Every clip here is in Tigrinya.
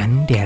عندي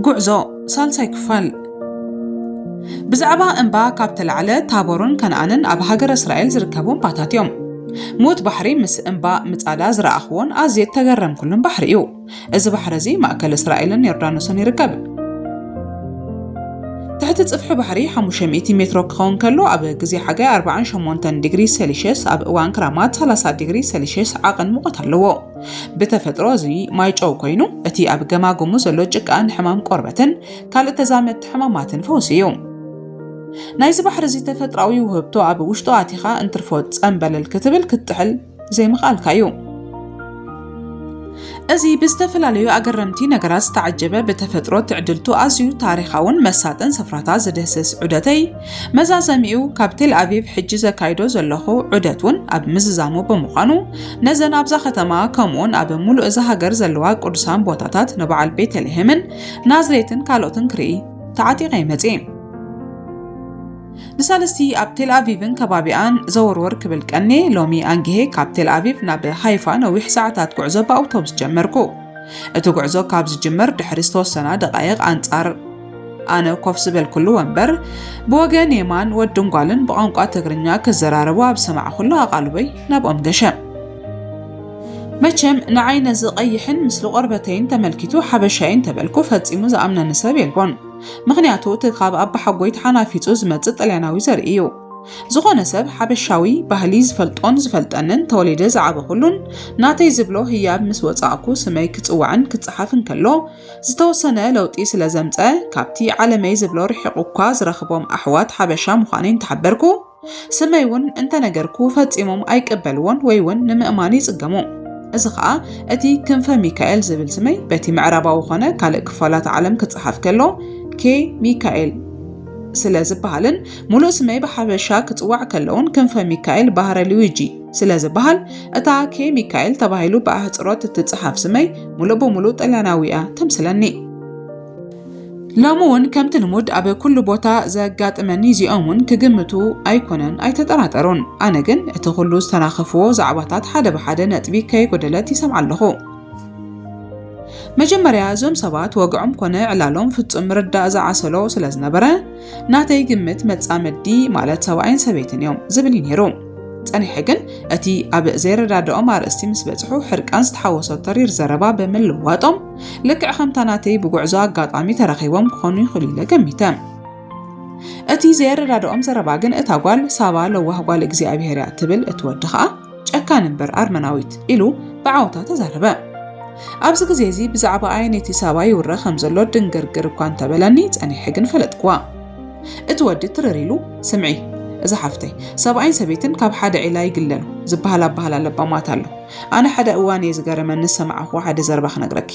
ጉዕዞ ሳልሳይ ክፋል ብዛዕባ እንባ ካብ ተላዕለ ታቦርን ከነኣንን ኣብ ሃገር እስራኤል ዝርከቡ እምባታት እዮም። ሞት ባሕሪ ምስ እንባ ምጻዳ ዝረኣኽዎን ኣዝየ ተገረምኩሉን ባሕሪ እዩ። እዚ ባሕሪ እዚ ማእከል እስራኤልን ዮርዳኖስን ይርከብ። ትሕቲ ጽፍሒ ባሕሪ 500 ሜትሮ ክኸውን ከሎ ኣብ ግዜ ሓጋይ 48 ዲግሪ ሴልሺየስ ኣብ እዋን ክራማት 30 ዲግሪ ሴልሺየስ ዓቐን ሙቐት ኣለዎ። ብተፈጥሮ እዚ ማይ ጨው ኮይኑ እቲ ኣብ ገማጉሙ ዘሎ ጭቃን ሕማም ቆርበትን ካልእ ተዛመድቲ ሕማማትን ፈውሲ እዩ። ናይዚ ባሕሪ እዚ ተፈጥራዊ ውህብቶ ኣብ ውሽጡ ኣቲኻ እንትርፎ ጸንበለል ክትብል ክትጥሕል ዘይምኽኣልካ እዩ። እዚ ብዝተፈላለዩ ኣገረምቲ ነገራት ዝተዓጀበ ብተፈጥሮ ትዕድልቱ ኣዝዩ ታሪኻውን መሳጥን ስፍራታት ዝድህስስ ዑደተይ መዛዘሚኡ ካብ ቴል ኣቪቭ ሕጂ ዘካይዶ ዘለኹ ዑደት እውን ኣብ ምዝዛሙ ብምዃኑ ነዘን ኣብዛ ከተማ ከምኡውን ኣብ ሙሉእ እዚ ሃገር ዘለዋ ቅዱሳን ቦታታት ንበዓል ቤተልሔምን ናዝሬትን ካልኦትን ክርኢ ተዓጢቐ ይመጽእ። ንሳለስቲ ኣብ ቴል ኣቪቭን ከባቢኣን ዘወርወር ክብል ቀኒ ሎሚ ኣንጊሄ ካብ ቴል ኣቪቭ ናብ ሃይፋ ነዊሕ ሰዓታት ጉዕዞ ብኣውቶቡስ ጀመርኩ። እቲ ጉዕዞ ካብ ዝጅመር ድሕሪ ዝተወሰና ደቃይቕ ኣንጻር ኣነ ኮፍ ዝበልኩሉ ወንበር ብወገን የማን ወድን ጓልን ብቋንቋ ትግርኛ ክዘራረቡ ኣብ ሰማዕኹሉ ኣቓልበይ ናብኦም ገሸ። መቸም ንዓይ ነዚ ቀይሕን ምስሊ ቆርበተይን ተመልኪቱ ሓበሻይን ተበልኩ ፈጺሙ ዝኣምነኒ ሰብ የልቦን። ምኽንያቱ እቲ ካብ ኣባ ሓጎይ ተሓናፊጹ ዝመጽእ ጣልያናዊ ዘርኢ እዩ። ዝኾነ ሰብ ሓበሻዊ ባህሊ ዝፈልጦን ዝፈልጠንን ተወሊደ ዝዓበኹሉን ናተይ ዝብሎ ህያብ ምስ ወጻእኩ ስመይ ክጽዋዕን ክጽሓፍን ከሎ ዝተወሰነ ለውጢ ስለ ዘምፀ ካብቲ ዓለመይ ዝብሎ ርሒቑ እኳ ዝረኽቦም ኣሕዋት ሓበሻ ምዃነይ እንተሓበርኩ ስመይ እውን እንተነገርኩ ፈጺሞም ኣይቅበልዎን ወይ እውን ንምእማን ይጽገሙ። እዚ ከዓ እቲ ክንፈ ሚካኤል ዝብል ስመይ በቲ ምዕራባዊ ኾነ ካልእ ክፋላት ዓለም ክጽሓፍ ከሎ ኬ ሚካኤል ስለ ዝበሃልን ሙሉእ ስመይ ብሓበሻ ክጽዋዕ ከለውን ክንፈ ሚካኤል ባህረ ሉዊጂ ስለ ዝበሃል እታ ኬ ሚካኤል ተባሂሉ ብኣህጽሮት እትጽሓፍ ስመይ ሙሉእ ብሙሉእ ጣልያናዊያ ተምስለኒ። ሎሚ እውን ከምቲ ልሙድ ኣብ ኩሉ ቦታ ዘጋጥመኒ እዚኦም እውን ክግምቱ ኣይኮነን ኣይተጠራጠሩን። ኣነ ግን እቲ ኩሉ ዝተናኸፍዎ ዛዕባታት ሓደ ብሓደ ነጥቢ ከይጎደለት ይሰምዕ ኣለኹ። መጀመርያ እዞም ሰባት ወግዖም ኮነ ዕላሎም ፍጹም ርዳእ ዝዓሰሎ ስለ ዝነበረ ናተይ ግምት መጻመዲ ማለት ሰብኣይን ሰበይትን እዮም ዝብል ነይሩ። ጸኒሐ ግን እቲ ኣብ ዘይረዳድኦም ኣርእስቲ ምስ በጽሑ ሕርቃን ዝተሓወሶ ተሪር ዘረባ ብምልዋጦም ልክዕ ከምታ ናተይ ብጉዕዞ ኣጋጣሚ ተረኺቦም ክኾኑ ይኽእሉ ኢለ ገሚተ። እቲ ዘይረዳድኦም ዘረባ ግን እታ ጓል ሳባ ለዋህ ጓል እግዚኣብሔር እያ ትብል እትወዲ ከዓ ጨካን እምበር ኣርመናዊት ኢሉ ብዓወታ ተዛረበ። ኣብዚ ግዜ እዚ ብዛዕባ ዓይነይቲ ሳባ ይውረ ከም ዘሎ ድንግርግር እኳ እንተበለኒ ጸኒሐ ግን ፈለጥክዋ። እቲ ወዲ ትርሪሉ ስምዒ እዚ ሓፍተይ ሰብኣይን ሰበይትን ካብ ሓደ ዒላ ይግለሉ ዝበሃል ኣባሃል ኣለባማት ኣሎ። ኣነ ሓደ እዋን እየ ዝገረመኒ ሰማዕኹ ሓደ ዘረባ ክነግረኪ።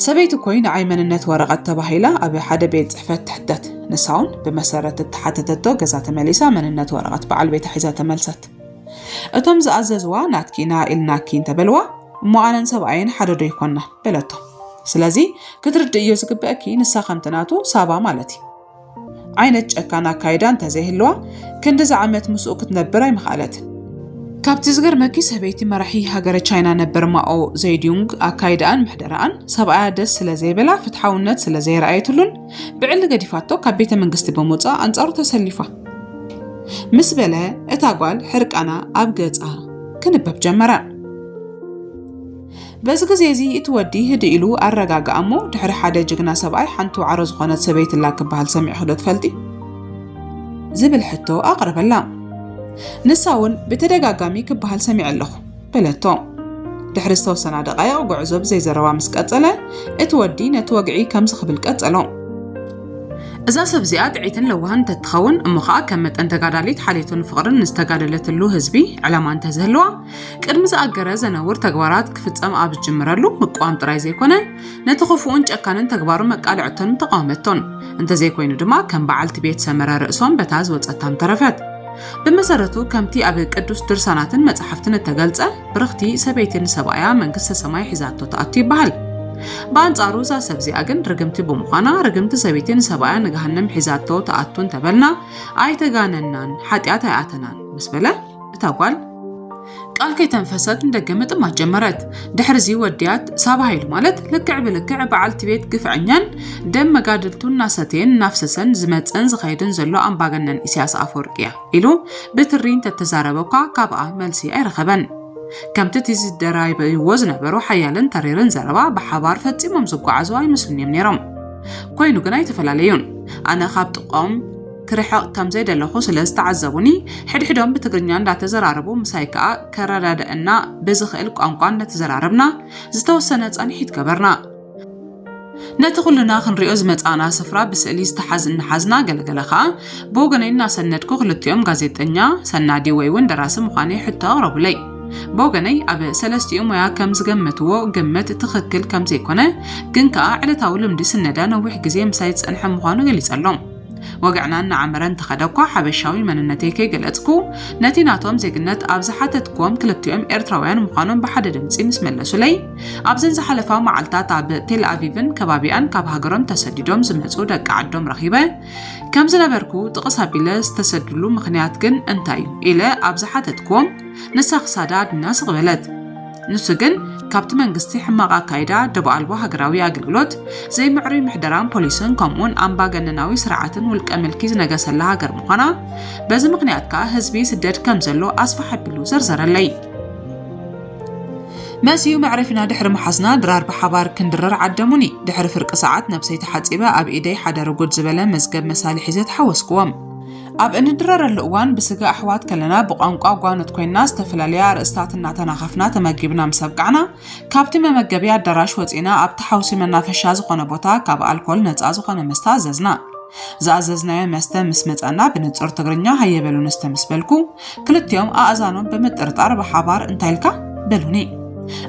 ሰበይቲ ኮይ ንዓይ መንነት ወረቐት ተባሂላ ኣብ ሓደ ቤት ጽሕፈት ትሕተት። ንሳውን ብመሰረት እተሓተተቶ ገዛ ተመሊሳ መንነት ወረቐት በዓል ቤት ሒዛ ተመልሰት። እቶም ዝኣዘዝዋ ናትኪና ኢልናኪ እንተበልዋ እሞ ኣነን ሰብኣይን ሓደ ዶ ይኮና በለቶ። ስለዚ ክትርድእ እዩ ዝግብአኪ ንሳ ከምትናቱ ሳባ ማለት እዩ። ዓይነት ጨካና ኣካይዳ እንተዘይህልዋ ክንዲ ዝዓመት ምስኡ ክትነብር ኣይምኽኣለትን። ካብቲ ዝገርመኪ ሰበይቲ መራሒ ሃገረ ቻይና ነበር ማኦ ዘይዱንግ ኣካይዳን ምሕደራን ሰብኣያ ደስ ስለ ዘይበላ ፍትሓውነት ስለ ዘይረኣየትሉን ብዕሊ ገዲፋቶ ካብ ቤተ መንግስቲ ብምውፃእ ኣንጻሩ ተሰሊፋ ምስ በለ እታ ጓል ሕርቃና ኣብ ገጻ ክንበብ ጀመረ። በዚ ግዜ እዚ እቲ ወዲ ህዲ ኢሉ ኣረጋግኣ እሞ ድሕሪ ሓደ ጅግና ሰብኣይ ሓንቲ ዋዕሮ ዝኾነት ሰበይቲ ላ ክበሃል ሰሚዑ ዶ ትፈልጢ ዝብል ሕቶ ኣቕረበላ። ንሳ እውን ብተደጋጋሚ ክበሃል ሰሚዕ ኣለኹ በለቶ። ድሕሪ ዝተወሰና ደቃይቕ ጉዕዞ ብዘይዘረባ ምስ ቀጸለ እቲ ወዲ ነቲ ወግዒ ከምዚ ክብል ቀጸሎ። እዛ ሰብ እዚኣ ጥዒትን ለዋህን ተትኸውን እሞ ከዓ ከም መጠን ተጋዳሊት ሓልዮትን ፍቕርን ንዝተጋደለትሉ ህዝቢ ዕላማ እንተዝህልዋ ቅድሚ ዝኣገረ ዘነውር ተግባራት ክፍጸም ኣብ ዝጅምረሉ ምቋም ጥራይ ዘይኮነ ነቲ ክፉኡን ጨካንን ተግባሩ መቃልዕቶን ተቃወመቶን እንተዘይኮይኑ ድማ ከም በዓልቲ ቤት ሰመረ ርእሶም በታ ዝወፀታም ተረፈት በመሰረቱ ከምቲ ኣብ ቅዱስ ድርሳናትን መጽሓፍትን ተገልጸ ብርኽቲ ሰበይትን ሰብኣያ መንግስተ ሰማይ ሒዛቶ ተኣቱ ይበሃል በአንጻሩ ዛ ሰብ እዚኣ ግን ርግምቲ ብምዃና ርግምቲ ሰበይትን ሰብኣያ ንገሃነም ሒዛቶ ተኣቱን ተበልና ኣይተጋነናን ሓጢኣት ኣይኣተናን ምስ በለ እታ ጓል ቃል ከይተንፈሰት እንደገመጥ ማጀመረት ድሕርዚ ወዲያት ሳባ ኃይሉ ማለት ልክዕ ብልክዕ በዓልቲ ቤት ግፍዕኛን ደም መጋድልቱን ናሰቴን ናፍሰሰን ዝመፀን ዝኸይድን ዘሎ ኣምባገነን ኢሳያስ አፈወርቂ ኢሉ ብትሪን ተተዛረበኳ ካብኣ መልሲ ኣይረኸበን ከምቲ ዝደራይብዎ ዝነበሩ ሓያልን ተሪርን ዘረባ ብሓባር ፈጺሞም ዝጓዓዙ ኣይመስሉን ነይሮም ኮይኑ ግን ኣይተፈላለዩን ኣነ ካብ ጥቆም ክርሕቕ ከም ዘይደለኹ ስለዝተዓዘቡኒ ሕድሕዶም ብትግርኛ እንዳተዘራረቡ ምሳይ ከዓ ከረዳድአና ብዝኽእል ቋንቋ እንዳተዘራረብና ዝተወሰነ ጸኒሒት ገበርና ነቲ ኩልና ክንሪኦ ዝመጻና ስፍራ ብስእሊ ዝተሓዝና ገለገለ ከዓ ብወገነይ እናሰነድኩ ክልቲኦም ጋዜጠኛ ሰናዲ ወይ እውን ደራሲ ምዃነይ ሕቶ ኣቕረቡለይ بوغني أب سلستيوم ويا كم زجمت وجمت تخكل كم زيكونه جن كأعلى تاولم دي سندان وحجزيم سايتس أنحم خانو جلي سلام وقعنا نعمرن تخدقوا حبشاوي من النتيجة جلتكو نتيناتهم زجنت أبزحتتكم كلتيوم إرتراويان مخانون بحدد بسم الله سلي أبزن زحلفا مع التاتع تل أفيفن كبابيان كبهجرم تسديدهم زمزود قعدهم رخيبة كم زنبركو تقصها بلاس تسدلو مخنيات جن انتايو إلى أبزحتتكم نسخ سادات ناس غبلت نسجن كابت منجستي حماقا كايدا دبو ألبو هجراوي أجلوت زي معري محدران بوليسون كمون أنبا جنناوي سرعتن والكامل كيز نجس لها جرمقنا بز مقنعت كا هزبي سدد كمزلو أصفح بلوزر زر اللي ماسيو معرفنا دحر محزنا درار بحبار كندرر عدموني دحر فرق ساعات نفسي تحاتيبا أب إيدي حدا رجود زبالة مزجب مسالح زيت حوس قوام أب إن درر اللقوان بسجا أحوات كلنا بقانقا قوانت كوين ناس تفلاليا رأستاتنا تناخفنا تمجبنا مسبقعنا كابتي ممجبيا دراش وزينا أب تحوسي من نافشاز قنا بوتا كاب الكل نتعزو قنا مستعززنا زعززنا مستا مسمتنا بنتصور تغرنيا هيا بلو نستمس بالكو كلت يوم أأزانون بمترطار بحبار انتايلكا بلوني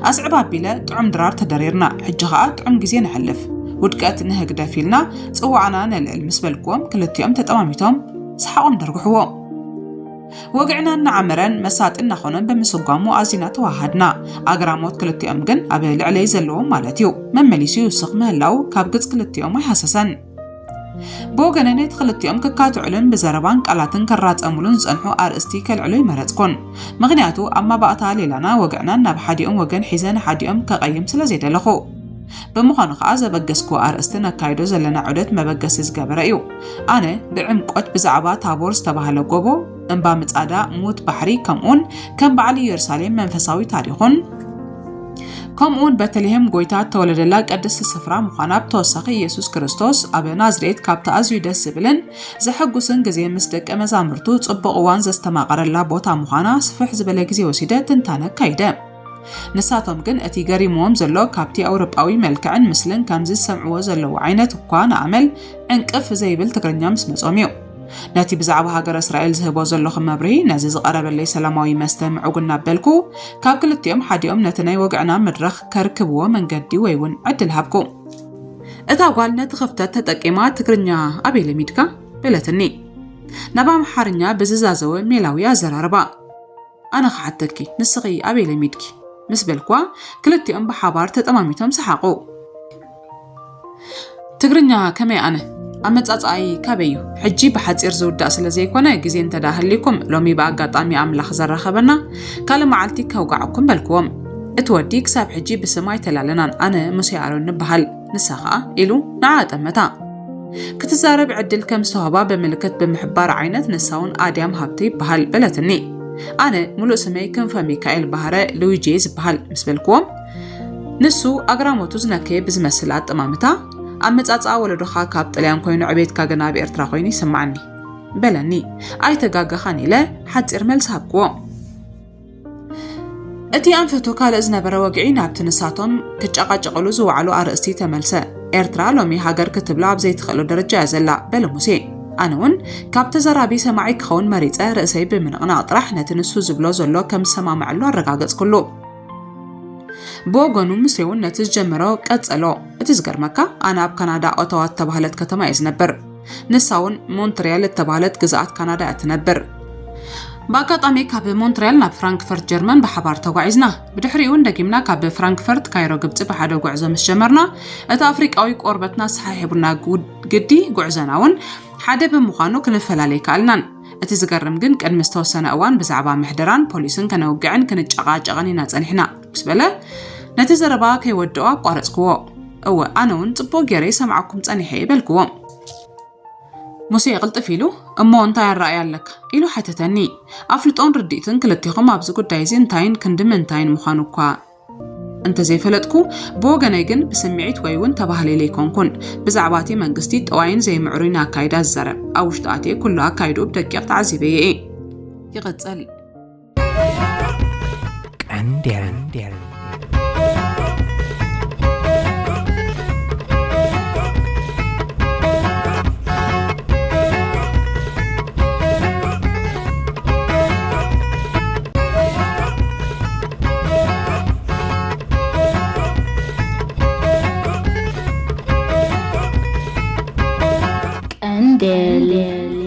أصعباب بلا تعم درار تدريرنا حجغا تعم جزي نحلف ودقات نهج دافيلنا صوعنا نلعل مسبلكم كلت يوم تتأماميتهم صحاهم درجحوا وقعنا نعمرن مسات إن خونن بمسقامو أزينا توهدنا أجرامات كلتي أمجن أبل عليه زلهم مالتيو من مليسيو السقمة لو كابجت كلتي أم حساسن بوجنا نتخلتي أم ككاتو علن بزربان كالاتن كرات أمولن زنحو أرستي كالعلوي مرتكون مغنياتو أما بقى تعالي لنا وقعنا نبحدي أم وجن حزان حدي أم كقيم سلازيد لخو بمخانخ عزا بقسكو أرستنا كايدو زلنا عدت ما بقسيز قابرأيو أنا بعمقات بزعبا تابور استباهلو قوبو انبا متعدا موت بحري كمون كان بعلي يرسالين منفساوي تاريخون كمون بتلهم قويتات تولد الله قدس السفرة مخانب توسخي يسوس كريستوس أبي نازريت كابتا أزوي دس بلن زحقو سنجزي مستك أمزامرتو تصبق وان زستماقر الله بوتا مخانا سفح زبلاجزي وسيدة تنتانا كايدا نساتهم جن أتي جاري موم زلوا كابتي أوروباوي ملكعن مثلاً كم زي سمعوا زلوا عينة وقان عمل انكف زي بالتقرنيام سمسوميو ناتي بزعبها جر إسرائيل زهبوا زلوا خمابري نازز قرب اللي سلاموي مستمع وقلنا بالكو كاب كل يوم حد يوم نتناي وقعنا مدرخ كركبوا من جدي ويون عدل هبكو إذا نتخفتت تتقيمات تقرنيا أبي لميدكا بلتني نبام حرنيا بززازو ميلاويا زراربا أنا خحتكي نسقي أبي لميدكي مسبلكوا كلتي أم بحبار تتأماميتهم سحقوا تقرنيا كمي أنا أمت أي كابيو حجي بحد إرزود دأسل زي كونا جزين تداهل لكم لومي بقى طعمي عم لخزر رخبنا كلام معلتي كوقعكم بالكوم اتوديك ساب حجي بسماي تلالنا أنا مسيعرون نبهل نسخة إلو نعاد أمتا كتزارب عدل كم صهبا بملكة بمحبار عينت نساون آديام هابتي بهال بلتني أنا ملو سمي كنفا ميكائيل بهارة لويجيز بهال مسبلكم نسو أقراموتو زنكي بزمسلات أمامتا أمت أول رخا كاب طليان كوينو عبيد كاغنا بإرترا خويني سمعني بلاني أي تقاقا خاني لا حد إرمال سابكوام أتي أنفتو كالإزنا برواقعين عبتنساتهم كتشاقا جقلو زوعلو أرأستي تملسا ኤርትራ ሎሚ ሃገር ክትብላ ኣብ ዘይትኽእሉ ደረጃ ያዘላ በለ ሙሴ ኣነውን ካብ ተዘራቢ ሰማዒ ክኸውን መሪፀ ርእሰይ ብምንቕናቕ ጥራሕ ነቲ ንሱ ዝብሎ ዘሎ ከም ሰማምዕሉ ኣረጋገጽኩሉ ብወገኑ ሙሴ እውን ነቲ ዝጀመሮ ቀጸሎ እቲ ዝገርመካ ኣነ ኣብ ካናዳ ኦታዋ እተባህለት ከተማ እየ ዝነብር ንሳውን ሞንትሪያል እተባህለት ግዛኣት ካናዳ እትነብር በአጋጣሚ ካብ ሞንትሪያል ናብ ፍራንክፈርት ጀርመን በሓባር ተጓዒዝና ብድሕሪኡ እንደጊምና ካብ ፍራንክፈርት ካይሮ ግብጽ በሓደ ጉዕዞ ምስ ጀመርና እቲ ኣፍሪቃዊ ቆርበትና ሰሓሒቡና ግዲ ጉዕዞናውን ሓደ ብምዃኑ ክንፈላለይ ካልናን እቲ ዝገርም ግን ቅድሚ ዝተወሰነ እዋን ብዛዕባ ምሕደራን ፖሊስን ከነውግዕን ክንጨቃጨቕን ኢና ጸኒሕና ምስ በለ ነቲ ዘረባ ከይወድኦ ኣቋረጽክዎ እወ ኣነውን ጽቡቕ ጌረ ሰምዓኩም ጸኒሐ ይበልክዎ ሙሴ ቅልጥፍ ኢሉ እሞ እንታይ ኣረኣይ ኣለካ ኢሉ ሓተተኒ ኣፍልጦን ርዲእትን ክልቲኹም ኣብዚ ጉዳይ እዚ እንታይን ክንድምንታይን ምዃኑ እኳ እንተዘይፈለጥኩ ብወገነይ ግን ብስምዒት ወይ እውን ተባህለለ ይኮንኩን ብዛዕባ እቲ መንግስቲ ጠዋይን ዘይምዕሩይን ኣካይዳ ዝዘረብ ኣብ ውሽጢ ኣትየ ኩሉ ኣካይዱ ብደቂቕ ተዓዚበየ እየ ይቕጽል ቀንዴል Del